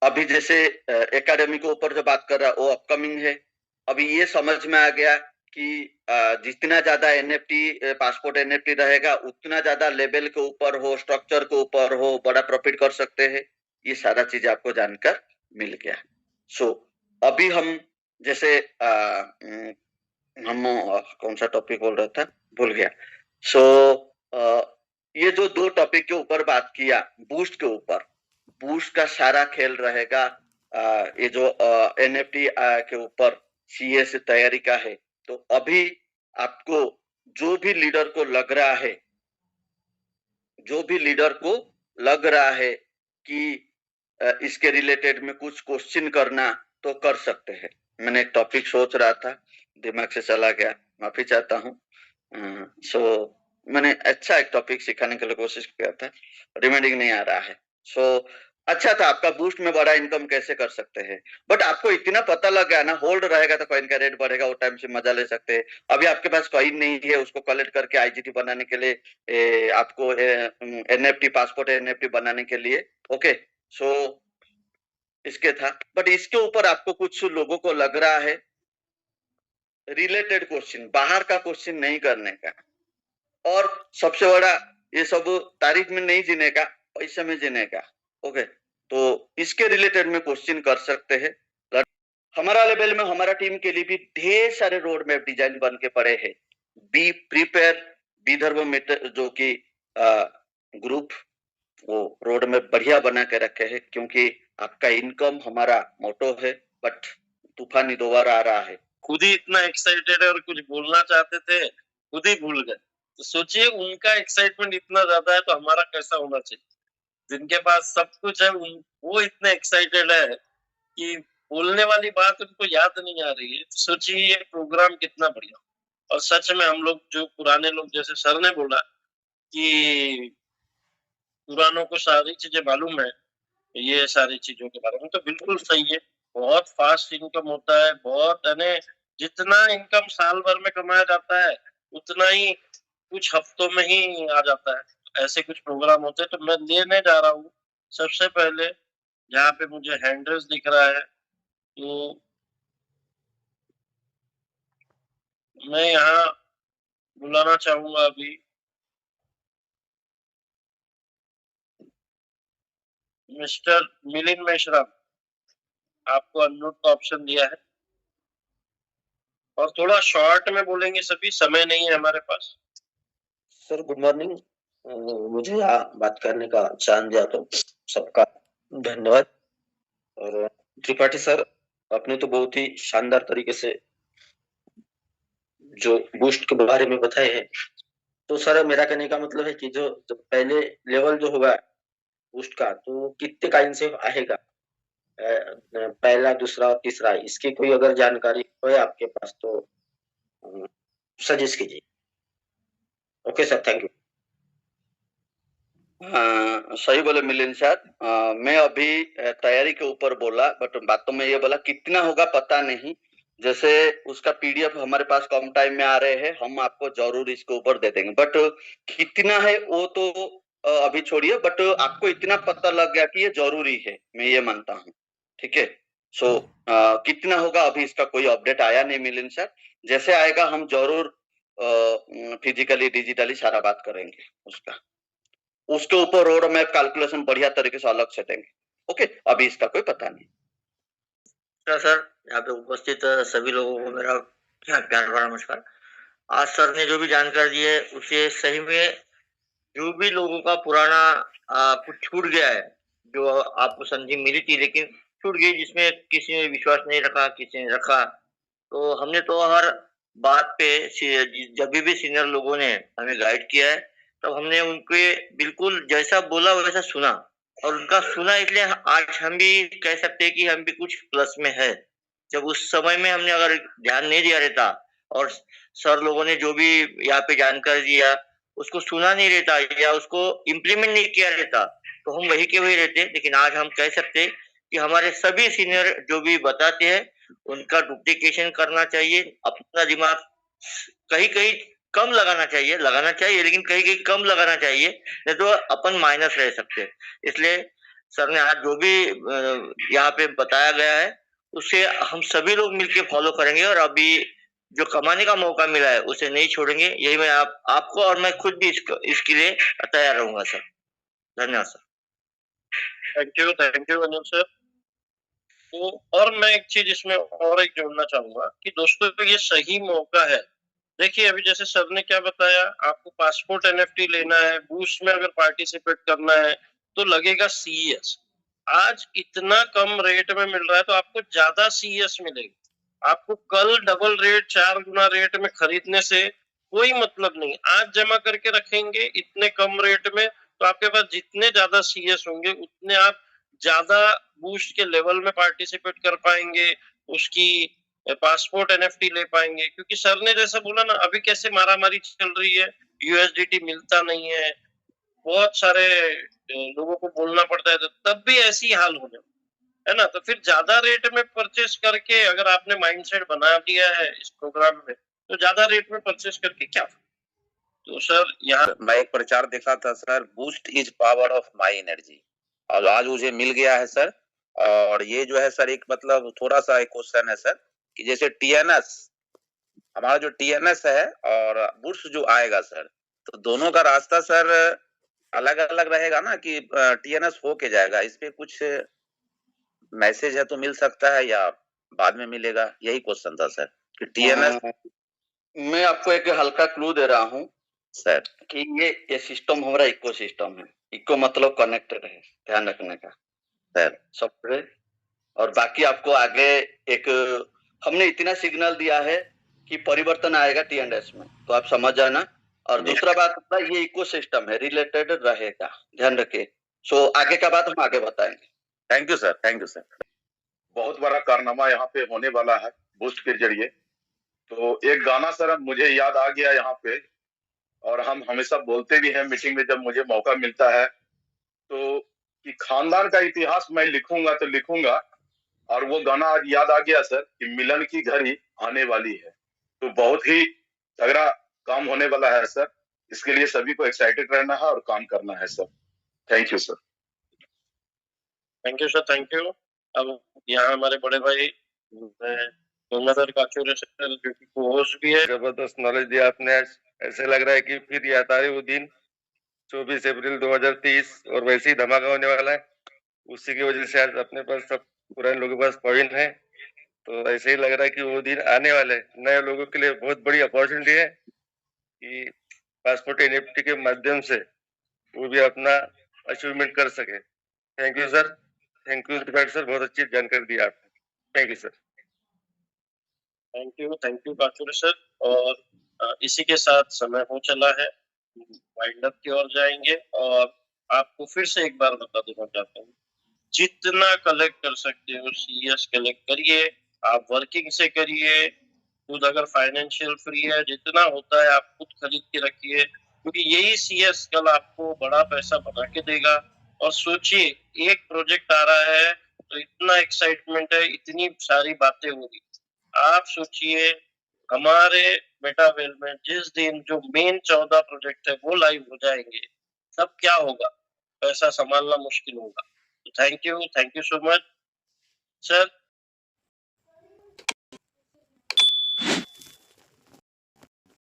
अभी जैसे एकेडमी के ऊपर जो बात कर रहा है वो अपकमिंग है। अभी ये समझ में आ गया कि जितना ज्यादा एनएफटी पासपोर्ट एनएफटी रहेगा उतना ज्यादा लेवल के ऊपर हो, स्ट्रक्चर के ऊपर हो, बड़ा प्रॉफिट कर सकते हैं। ये सारा चीज आपको जानकर मिल गया। सो अभी हम जैसे हम कौन सा टॉपिक बोल रहा था, भूल गया। सो ये जो 2 टॉपिक के ऊपर बात किया, बूस्ट के ऊपर, बूस्ट का सारा खेल रहेगा। ये जो एनएफटी के ऊपर सीए से तैयारी का है, तो अभी आपको जो भी लीडर को लग रहा है, जो भी लीडर को लग रहा है कि इसके रिलेटेड में कुछ क्वेश्चन करना, तो कर सकते हैं। मैंने एक टॉपिक सोच रहा था, दिमाग से चला गया, माफी चाहता हूँ। सो मैंने अच्छा एक टॉपिक सिखाने के लिए कोशिश किया था, रिमेडिंग नहीं आ रहा है। सो अच्छा था आपका, बूस्ट में बड़ा इनकम कैसे कर सकते हैं। बट आपको इतना पता लग गया ना, होल्ड रहेगा तो कॉइन का रेट बढ़ेगा, वो टाइम से मजा ले सकते हैं। अभी आपके पास कॉइन नहीं है, उसको कलेक्ट करके आईजीटी बनाने के लिए आपको एनएफटी पासपोर्ट एनएफटी बनाने के लिए, ओके। सो इसके था, बट इसके ऊपर आपको कुछ लोगों को लग रहा है रिलेटेड क्वेश्चन, बाहर का क्वेश्चन नहीं करने का, और सबसे बड़ा ये सब तारीख में नहीं जीने का, पैसे में जीने का, ओके। तो इसके रिलेटेड में क्वेश्चन कर सकते हैं। हमारा लेवल में हमारा टीम के लिए भी ढेर सारे रोड मैप डिजाइन बन के पड़े हैं। बी प्रिपेयर, विदर्भ मीटर जो कि ग्रुप, वो रोड मैप बढ़िया बना के रखे हैं, क्योंकि आपका इनकम हमारा मोटो है, बट तूफानी दोबारा आ रहा है। खुद ही इतना एक्साइटेड है और कुछ बोलना चाहते थे, खुद ही भूल गए। तो सोचिए उनका एक्साइटमेंट इतना ज्यादा है तो हमारा कैसा होना चाहिए। जिनके पास सब कुछ है वो इतने एक्साइटेड है कि बोलने वाली बात उनको याद नहीं आ रही है। तो सोचिए ये प्रोग्राम कितना बढ़िया। और सच में हम लोग जो पुराने लोग, जैसे सर ने बोला कि पुरानों को सारी चीजें मालूम है, ये सारी चीजों के बारे में, तो बिल्कुल सही है। बहुत फास्ट इनकम होता है, बहुत, यानी जितना इनकम साल भर में कमाया जाता है उतना ही कुछ हफ्तों में ही आ जाता है। ऐसे कुछ प्रोग्राम होते हैं, तो मैं लेने जा रहा हूँ सबसे पहले। जहाँ पे मुझे हैंडल्स दिख रहा है, तो मैं यहाँ बुलाना चाहूंगा अभी मिस्टर मिलिंद मेश्राम। आपको अनम्यूट का ऑप्शन दिया है, और थोड़ा शॉर्ट में बोलेंगे, सभी समय नहीं है हमारे पास। Sir good morning. मुझे यहाँ बात करने का चांस दिया तो सबका धन्यवाद। और त्रिपाठी सर, आपने तो बहुत ही शानदार तरीके से जो बूस्ट के बारे में बताए हैं। तो सर मेरा कहने का मतलब है कि जो पहले लेवल जो होगा बूस्ट का, तो कितने टाइम से आएगा? पहला, दूसरा और तीसरा, इसकी कोई अगर जानकारी हो आपके पास तो सजेस्ट कीजिए। Okay sir, thank you. सही बोले मिलिंद साहब। मैं अभी तैयारी के ऊपर बोला, बट बातों में ये बोला कितना होगा पता नहीं। जैसे उसका पीडीएफ हमारे पास कम टाइम में आ रहे हैं, हम आपको जरूर इसके ऊपर दे देंगे, बट कितना है वो तो अभी छोड़िए। बट आपको इतना पता लग गया कि ये जरूरी है, मैं ये मानता हूँ। ठीक है। सो कितना होगा अभी इसका कोई अपडेट आया नहीं मिलिंद साहब। जैसे आएगा हम जरूर फिजिकली डिजिटली सारा बात करेंगे उसका। उसके ऊपर रोड मैप कैलकुलेशन बढ़िया तरीके से अलग से देंगे। ओके, अभी इसका कोई पता नहीं। सर यहाँ पे उपस्थित सभी लोगों को मेरा प्यार भरा नमस्कार। आज सर ने जो भी जानकारी दी है उसे सही में जो भी लोगों का पुराना कुछ छूट गया है, जो आपको संधि मिली थी लेकिन छूट गई, जिसमें किसी ने विश्वास नहीं रखा, किसी ने रखा, तो हमने तो हर बात पे जब भी सीनियर लोगों ने हमें गाइड किया है, तब हमने उनके बिल्कुल जैसा बोला वैसा सुना। और उनका सुना इसलिए आज हम भी कह सकते हैं कि हम भी कुछ प्लस में है। जब उस समय में हमने अगर ध्यान नहीं दिया रहता और सर लोगों ने जो भी यहाँ पे जानकारी दिया उसको सुना नहीं रहता या उसको इम्प्लीमेंट नहीं किया रहता, तो हम वही के वही रहते। लेकिन आज हम कह सकते हैं कि हमारे सभी सीनियर जो भी बताते हैं उनका डुप्लीकेशन करना चाहिए। अपना दिमाग कहीं कहीं कम लगाना चाहिए लेकिन कहीं कहीं कम लगाना चाहिए, नहीं तो अपन माइनस रह सकते हैं। इसलिए सर ने आज जो भी यहाँ पे बताया गया है उसे हम सभी लोग मिलके फॉलो करेंगे, और अभी जो कमाने का मौका मिला है उसे नहीं छोड़ेंगे। यही मैं आपको और मैं खुद भी इसके लिए तैयार रहूंगा सर। धन्यवाद sir. Thank you Anil sir. तो और मैं एक चीज इसमें और एक जोड़ना चाहूंगा कि दोस्तों ये सही मौका है। देखिए अभी जैसे सर ने क्या बताया, आपको पासपोर्ट एनएफटी लेना है, बूस्ट में अगर पार्टिसिपेट करना है तो लगेगा सीएस। आज इतना कम रेट में मिल रहा है तो आपको ज्यादा सीएस मिलेगा। आपको कल डबल रेट 4 गुना रेट में खरीदने से कोई मतलब नहीं। आज जमा करके रखेंगे इतने कम रेट में, तो आपके पास जितने ज्यादा सीएस होंगे उतने आप ज्यादा बूस्ट के लेवल में पार्टिसिपेट कर पाएंगे, उसकी पासपोर्ट एनएफटी ले पाएंगे। क्योंकि सर ने जैसा बोला ना, अभी कैसे मारामारी चल रही है, यूएसडीटी मिलता नहीं है, बहुत सारे लोगों को बोलना पड़ता है, तो तब भी ऐसी हाल होने, है ना। तो फिर ज्यादा रेट में परचेस करके अगर आपने माइंडसेट बना दिया है इस प्रोग्राम में, तो ज्यादा रेट में परचेस करके क्या। तो सर यहाँ मैं एक प्रचार देखा था sir, boost is power of my energy, और आज मुझे मिल गया है सर। और ये जो है सर एक मतलब थोड़ा सा एक क्वेश्चन है सर कि जैसे टीएनएस, हमारा जो टीएनएस है और बूस्ट जो आएगा सर, तो दोनों का रास्ता सर अलग अलग रहेगा ना कि टीएनएस हो के जाएगा? इस पे कुछ मैसेज है तो मिल सकता है या बाद में मिलेगा? यही क्वेश्चन था सर कि टीएनएस। मैं आपको एक हल्का क्लू दे रहा हूँ सर कि ये सिस्टम हमारा इको सिस्टम है। इको मतलब कनेक्टेड है, ध्यान रखने का सर। सॉफ्टवेयर। और बाकी आपको आगे एक हमने इतना सिग्नल दिया है कि परिवर्तन आएगा टीएनएस में, तो आप समझ जाना। और दूसरा बात ये इको सिस्टम है, रिलेटेड रहेगा, ध्यान रखिए। सो आगे का बात हम आगे बताएंगे। Thank you sir, thank you sir. बहुत बड़ा कारनामा यहाँ पे होने वाला है बूस्ट के जरिए। तो एक गाना सर मुझे याद आ गया यहाँ पे, और हम हमेशा बोलते भी हैं मीटिंग में जब मुझे मौका मिलता है, तो कि खानदान का इतिहास मैं लिखूंगा तो लिखूंगा। और वो गाना आज याद आ गया सर कि मिलन की घड़ी आने वाली है। तो बहुत ही तगड़ा काम होने वाला है सर। इसके लिए सभी को एक्साइटेड रहना है और काम करना है sir. Thank you sir. Thank you sir, thank you. अब यहाँ हमारे बड़े भाई गंगाधर काचूरे सर जो कि होस्ट भी है। जबरदस्त नॉलेज दिया आपने आज। ऐसे लग रहा है कि फिर याद आ रही वो दिन 24 अप्रैल 2023 और वैसे ही धमाका होने वाला है। उसी की वजह से आज अपने पास सब पुराने लोगों के पास पॉइंट है, तो ऐसे ही लग रहा है कि वो दिन आने वाले नए लोगों के लिए बहुत बड़ी अपॉर्चुनिटी है कि पासपोर्ट एनईएफटी के माध्यम से वो भी अपना अचीवमेंट कर सके। Thank you sir, thank you sir, बहुत अच्छी जानकारी दी आपने। Thank you sir. Thank you Kachure sir. और इसी के साथ समय हो चला है, वाइंड अप की ओर जाएंगे। और आपको फिर से एक बार बता देना चाहता हूँ, जितना कलेक्ट कर सकते हो सीएस कलेक्ट करिए, आप वर्किंग से करिए, खुद अगर फाइनेंशियल फ्री है जितना होता है आप खुद खरीद के रखिए, क्योंकि यही सीएस कल आपको बड़ा पैसा बना के देगा। और सोचिए, एक प्रोजेक्ट आ रहा है तो इतना एक्साइटमेंट है, इतनी सारी बातें हो रही। आप सोचिए हमारे मेटावेल में जिस दिन जो मेन 14 प्रोजेक्ट है वो लाइव हो जाएंगे, तब क्या होगा, पैसा संभालना मुश्किल होगा। Thank you so much sir.